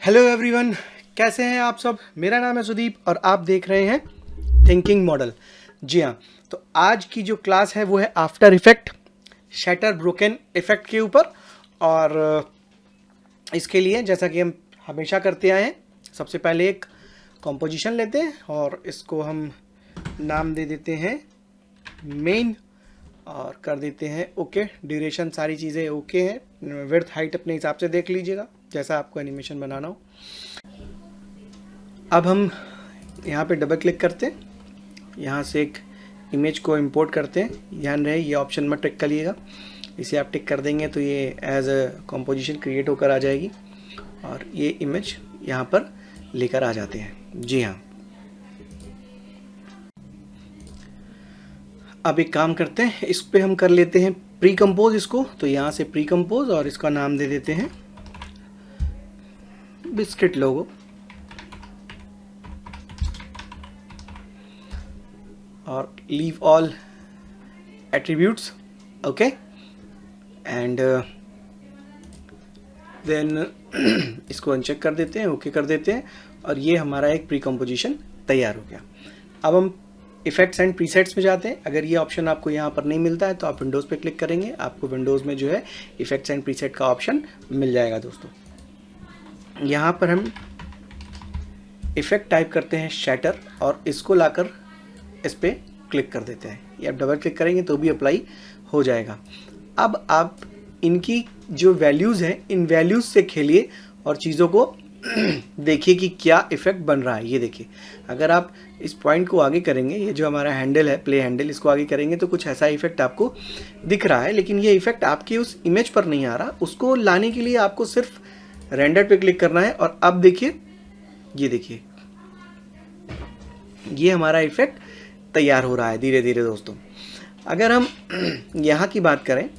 Hello everyone, कैसे हैं आप सब। मेरा नाम है सुदीप और आप देख रहे हैं थिंकिंग मॉडल। जी हाँ, तो आज की जो क्लास है वो है after effect shutter broken effect के ऊपर। और इसके लिए जैसा कि हम हमेशा करते आए हैं, सबसे पहले एक कॉम्पोजिशन लेते हैं और इसको हम नाम दे देते हैं मेन और कर देते हैं ओके। ड्यूरेशन सारी चीज़ें ओके हैं। विड्थ हाइट अपने हिसाब से देख लीजिएगा जैसा आपको एनिमेशन बनाना हो। अब हम यहाँ पे डबल क्लिक करते हैं, यहाँ से एक इमेज को इंपोर्ट करते हैं। ध्यान रहे ये ऑप्शन मत टिक करिएगा, इसे आप टिक कर देंगे तो ये एज अ कॉम्पोजिशन क्रिएट होकर आ जाएगी और ये इमेज यहाँ पर लेकर आ जाते हैं। जी हाँ, अब एक काम करते हैं, इस पे हम कर लेते हैं प्री कंपोज इसको। तो यहाँ से प्री कंपोज और इसका नाम दे देते हैं बिस्किट लोगो। और leave all attributes okay and then इसको अनचेक कर देते हैं, ओके कर देते हैं और ये हमारा एक प्री कंपोजिशन तैयार हो गया। अब हम इफेक्ट्स एंड प्रीसेट्स में जाते हैं। अगर ये ऑप्शन आपको यहाँ पर नहीं मिलता है तो आप विंडोज़ पे क्लिक करेंगे, आपको विंडोज़ में जो है इफेक्ट्स एंड प्रीसेट का ऑप्शन मिल जाएगा दोस्तों। यहाँ पर हम इफेक्ट टाइप करते हैं शैटर और इसको लाकर इस पर क्लिक कर देते हैं। ये आप डबल क्लिक करेंगे तो भी अप्लाई हो जाएगा। अब आप इनकी जो वैल्यूज़ हैं इन वैल्यूज़ से खेलिए और चीज़ों को देखिए कि क्या इफेक्ट बन रहा है। ये देखिए, अगर आप इस पॉइंट को आगे करेंगे, ये जो हमारा हैंडल है प्ले हैंडल, इसको आगे करेंगे तो कुछ ऐसा इफेक्ट आपको दिख रहा है, लेकिन ये इफेक्ट आपके उस इमेज पर नहीं आ रहा। उसको लाने के लिए आपको सिर्फ रेंडर पे क्लिक करना है और अब देखिए, ये देखिए ये हमारा इफेक्ट तैयार हो रहा है धीरे धीरे दोस्तों। अगर हम यहाँ की बात करें,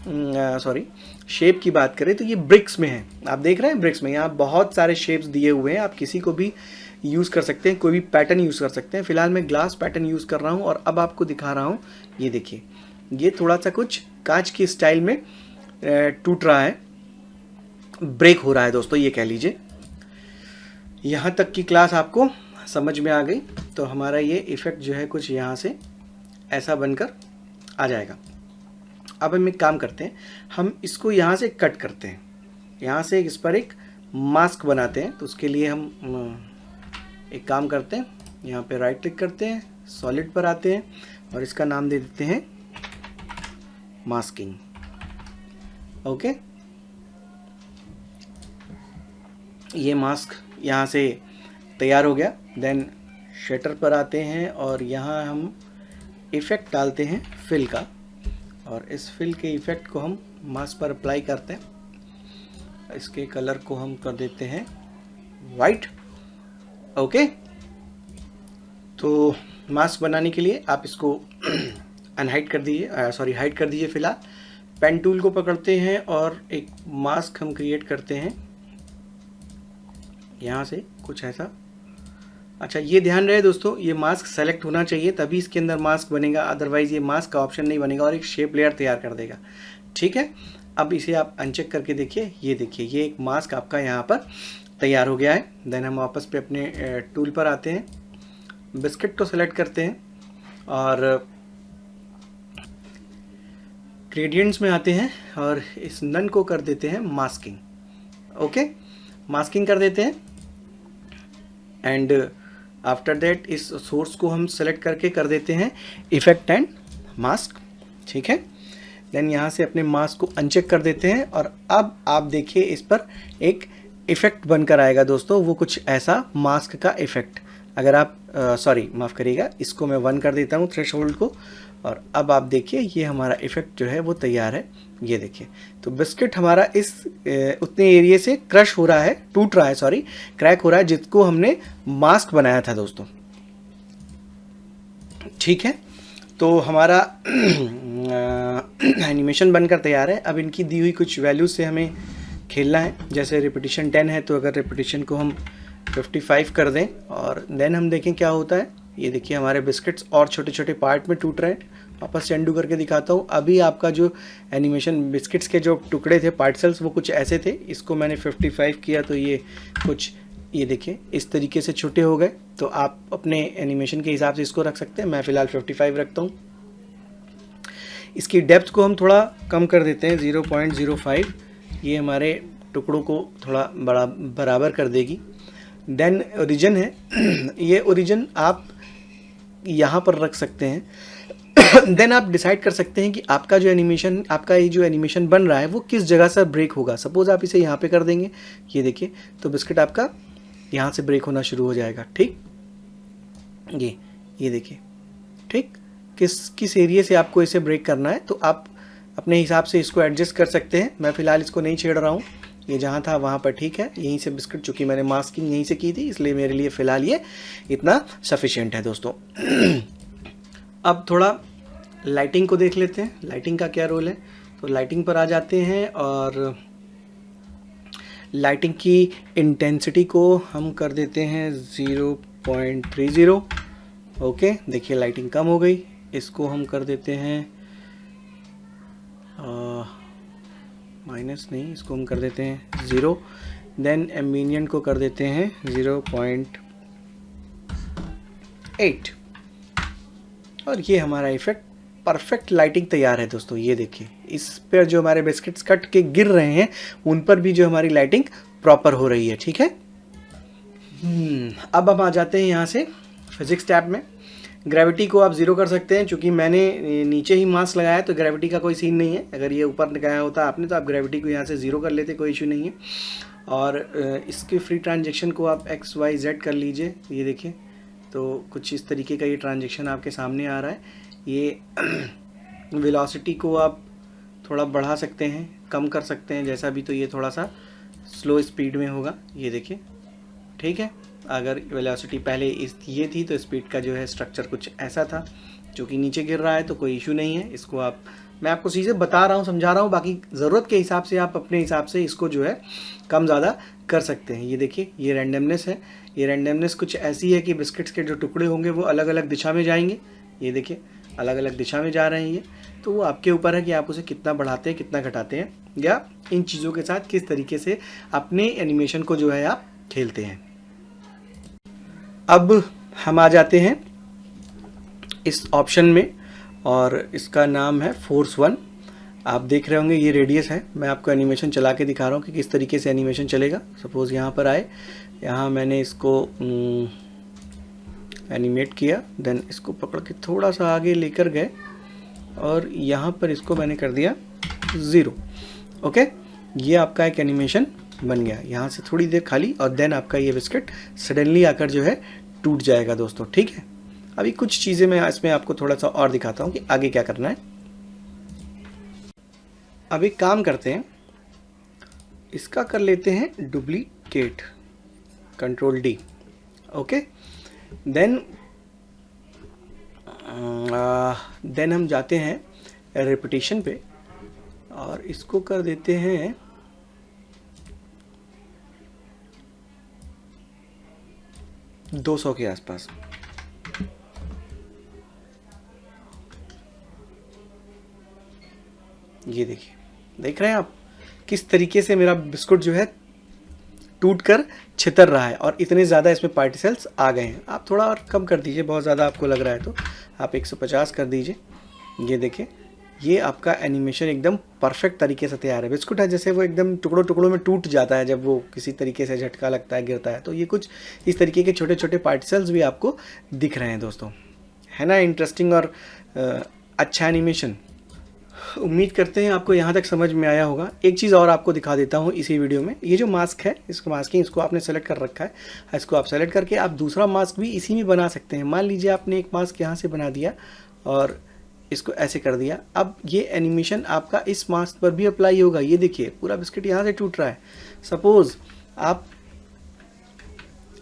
सॉरी शेप की बात करें, तो ये ब्रिक्स में है। आप देख रहे हैं ब्रिक्स में यहाँ बहुत सारे शेप्स दिए हुए हैं। आप किसी को भी यूज़ कर सकते हैं, कोई भी पैटर्न यूज़ कर सकते हैं। फिलहाल मैं ग्लास पैटर्न यूज़ कर रहा हूँ और अब आपको दिखा रहा हूँ। ये देखिए, ये थोड़ा सा कुछ कांच की स्टाइल में टूट रहा है, ब्रेक हो रहा है दोस्तों, ये कह लीजिए। यहाँ तक की क्लास आपको समझ में आ गई तो हमारा ये इफ़ेक्ट जो है कुछ यहाँ से ऐसा बनकर आ जाएगा। अब हम एक काम करते हैं, हम इसको यहाँ से कट करते हैं, यहाँ से इस पर एक मास्क बनाते हैं। तो उसके लिए हम एक काम करते हैं, यहाँ पे राइट क्लिक करते हैं, सॉलिड पर आते हैं और इसका नाम दे देते हैं मास्किंग ओके। ये मास्क यहाँ से तैयार हो गया। देन शटर पर आते हैं और यहाँ हम इफ़ेक्ट डालते हैं फिल का और इस फिल के इफ़ेक्ट को हम मास्क पर अप्लाई करते हैं। इसके कलर को हम कर देते हैं वाइट ओके। तो मास्क बनाने के लिए आप इसको अनहाइड कर दीजिए, सॉरी हाइड कर दीजिए। फिलहाल पेन टूल को पकड़ते हैं और एक मास्क हम क्रिएट करते हैं यहाँ से कुछ ऐसा। अच्छा, ये ध्यान रहे दोस्तों, ये मास्क सेलेक्ट होना चाहिए तभी इसके अंदर मास्क बनेगा, अदरवाइज़ ये मास्क का ऑप्शन नहीं बनेगा और एक शेप लेयर तैयार कर देगा। ठीक है, अब इसे आप अनचेक करके देखिए, ये देखिए ये एक मास्क आपका यहाँ पर तैयार हो गया है। देन हम वापस पे अपने टूल पर आते हैं, बिस्किट को सेलेक्ट करते हैं और ग्रेडियंट्स में आते हैं और इस नन को कर देते हैं मास्किंग ओके। मास्किंग कर देते हैं एंड आफ्टर दैट इस सोर्स को हम सेलेक्ट करके कर देते हैं इफेक्ट एंड मास्क। ठीक है, देन यहाँ से अपने मास्क को अनचेक कर देते हैं और अब आप देखिए इस पर एक इफ़ेक्ट बनकर आएगा दोस्तों, वो कुछ ऐसा मास्क का इफ़ेक्ट। अगर आप सॉरी माफ़ करिएगा, इसको मैं 1 कर देता हूँ थ्रेशोल्ड को और अब आप देखिए ये हमारा इफ़ेक्ट जो है वो तैयार है। ये देखिए, तो बिस्किट हमारा इस उतने एरिया से क्रश हो रहा है, टूट रहा है, सॉरी क्रैक हो रहा है, जिसको हमने मास्क बनाया था दोस्तों। ठीक है, तो हमारा एनिमेशन बनकर तैयार है। अब इनकी दी हुई कुछ वैल्यूज से हमें खेलना है। जैसे रिपीटिशन 10 है तो अगर रिपीटिशन को हम 55 कर दें और देन हम देखें क्या होता है। ये देखिए हमारे बिस्किट्स और छोटे छोटे पार्ट में टूट रहे हैं। वापस से अंडू करके दिखाता हूँ। अभी आपका जो एनिमेशन बिस्किट्स के जो टुकड़े थे पार्सल्स वो कुछ ऐसे थे, इसको मैंने 55 किया तो ये कुछ ये देखिए इस तरीके से छोटे हो गए। तो आप अपने एनिमेशन के हिसाब से इसको रख सकते हैं। मैं फ़िलहाल 55 रखता हूँ। इसकी डेप्थ को हम थोड़ा कम कर देते हैं 0.05। ये हमारे टुकड़ों को थोड़ा बड़ा बराबर कर देगी। देन ओरिजिन है ये ओरिजिन आप यहाँ पर रख सकते हैं। देन आप डिसाइड कर सकते हैं कि आपका जो एनिमेशन, आपका ये जो एनिमेशन बन रहा है वो किस जगह से ब्रेक होगा। सपोज़ आप इसे यहाँ पे कर देंगे, ये देखिए, तो बिस्किट आपका यहाँ से ब्रेक होना शुरू हो जाएगा। ठीक, ये देखिए, ठीक, किस एरिया से आपको इसे ब्रेक करना है तो आप अपने हिसाब से इसको एडजस्ट कर सकते हैं। मैं फ़िलहाल इसको नहीं छेड़ रहा हूँ, ये जहाँ था वहाँ पर ठीक है। यहीं से बिस्किट, चूँकि मैंने मास्किंग यहीं से की थी इसलिए मेरे लिए फ़िलहाल ये इतना सफिशिएंट है दोस्तों। अब थोड़ा लाइटिंग को देख लेते हैं, लाइटिंग का क्या रोल है। तो लाइटिंग पर आ जाते हैं और लाइटिंग की इंटेंसिटी को हम कर देते हैं 0.30। ओके, देखिए लाइटिंग कम हो गई। इसको हम कर देते हैं माइनस नहीं, इसको हम कर देते हैं 0। देन एम्बिएंट को कर देते हैं 0.8 और ये हमारा इफेक्ट परफेक्ट लाइटिंग तैयार है दोस्तों। ये देखिए, इस पर जो हमारे बिस्किट्स कट के गिर रहे हैं उन पर भी जो हमारी लाइटिंग प्रॉपर हो रही है। ठीक है, अब हम आ जाते हैं यहाँ से फिजिक्स टैब में। ग्रेविटी को आप 0 कर सकते हैं। चूँकि मैंने नीचे ही मास्क लगाया है तो ग्रेविटी का कोई सीन नहीं है। अगर ये ऊपर लगाया होता आपने तो आप ग्रेविटी को यहाँ से 0 कर लेते, कोई इशू नहीं है। और इसके फ्री ट्रांजेक्शन को आप XYZ कर लीजिए। ये देखिए, तो कुछ इस तरीके का ये ट्रांजेक्शन आपके सामने आ रहा है। ये वेलोसिटी को आप थोड़ा बढ़ा सकते हैं, कम कर सकते हैं, जैसा भी। तो ये थोड़ा सा स्लो स्पीड में होगा, ये देखिए, ठीक है। अगर वेलोसिटी पहले ये थी तो स्पीड का जो है स्ट्रक्चर कुछ ऐसा था। जो कि नीचे गिर रहा है तो कोई इशू नहीं है। इसको मैं आपको चीज़ें बता रहा हूँ, समझा रहा हूँ, बाकी ज़रूरत के हिसाब से आप अपने हिसाब से इसको जो है कम ज़्यादा कर सकते हैं। ये देखिए, ये रैंडमनेस है। ये रैंडमनेस कुछ ऐसी है कि बिस्किट्स के जो टुकड़े होंगे वो अलग अलग दिशा में जाएंगे। ये देखिए, अलग अलग दिशा में जा रहे हैं ये। तो वो आपके ऊपर है कि आप उसे कितना बढ़ाते हैं, कितना घटाते हैं, या इन चीज़ों के साथ किस तरीके से अपने एनिमेशन को जो है आप खेलते हैं। अब हम आ जाते हैं इस ऑप्शन में और इसका नाम है फोर्स 1। आप देख रहे होंगे ये रेडियस है। मैं आपको एनिमेशन चला के दिखा रहा हूँ कि किस तरीके से एनिमेशन चलेगा। सपोज़ यहाँ पर आए, यहाँ मैंने इसको एनिमेट किया, देन इसको पकड़ के थोड़ा सा आगे लेकर गए और यहाँ पर इसको मैंने कर दिया 0। ओके, ये आपका एक एनिमेशन बन गया। यहाँ से थोड़ी देर खाली और देन आपका ये बिस्किट सडनली आकर जो है टूट जाएगा दोस्तों। ठीक है, अभी कुछ चीज़ें मैं इसमें आपको थोड़ा सा और दिखाता हूँ कि आगे क्या करना है। अब एक काम करते हैं, इसका कर लेते हैं duplicate, Ctrl D। Okay, then हम जाते हैं रिपीटेशन पे और इसको कर देते हैं 200 के आसपास। ये देखिए, देख रहे हैं आप किस तरीके से मेरा बिस्कुट जो है टूट कर छितर रहा है और इतने ज़्यादा इसमें पार्टिकल्स आ गए हैं। आप थोड़ा और कम कर दीजिए, बहुत ज़्यादा आपको लग रहा है तो आप 150 कर दीजिए। ये देखिए, ये आपका एनिमेशन एकदम परफेक्ट तरीके से तैयार है। बिस्कुट है जैसे वो एकदम टुकड़ों टुकड़ों में टूट जाता है जब वो किसी तरीके से झटका लगता है, गिरता है। तो ये कुछ इस तरीके के छोटे छोटे पार्टिकल्स भी आपको दिख रहे हैं दोस्तों, है ना। इंटरेस्टिंग और अच्छा एनिमेशन। उम्मीद करते हैं आपको यहाँ तक समझ में आया होगा। एक चीज़ और आपको दिखा देता हूँ इसी वीडियो में। ये जो मास्क है, इसको मास्किंग, इसको आपने सेलेक्ट कर रखा है। इसको आप सेलेक्ट करके आप दूसरा मास्क भी इसी में बना सकते हैं। मान लीजिए आपने एक मास्क यहाँ से बना दिया और इसको ऐसे कर दिया। अब ये एनिमेशन आपका इस मास्क पर भी अप्लाई होगा। ये देखिए, पूरा बिस्किट यहाँ से टूट रहा है। सपोज़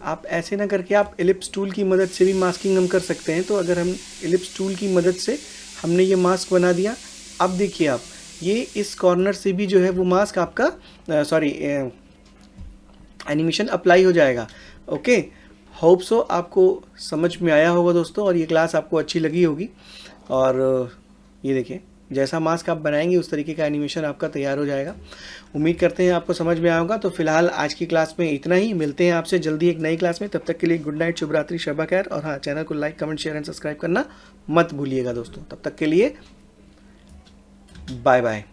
आप ऐसे ना करके आप एलिप्स टूल की मदद से भी मास्किंग हम कर सकते हैं। तो अगर हम एलिप्स टूल की मदद से हमने ये मास्क बना दिया, अब देखिए आप, ये इस कॉर्नर से भी जो है वो मास्क आपका एनिमेशन अप्लाई हो जाएगा। ओके, होप सो आपको समझ में आया होगा दोस्तों और ये क्लास आपको अच्छी लगी होगी। और ये देखिए, जैसा मास्क आप बनाएंगे उस तरीके का एनिमेशन आपका तैयार हो जाएगा। उम्मीद करते हैं आपको समझ में आया होगा। तो फिलहाल आज की क्लास में इतना ही, मिलते हैं आपसे जल्दी एक नई क्लास में। तब तक के लिए गुड नाइट, शुभ रात्रि, शब खैर। और हाँ, चैनल को like, comment, share and subscribe करना मत भूलिएगा दोस्तों। तब तक के लिए बाय बाय।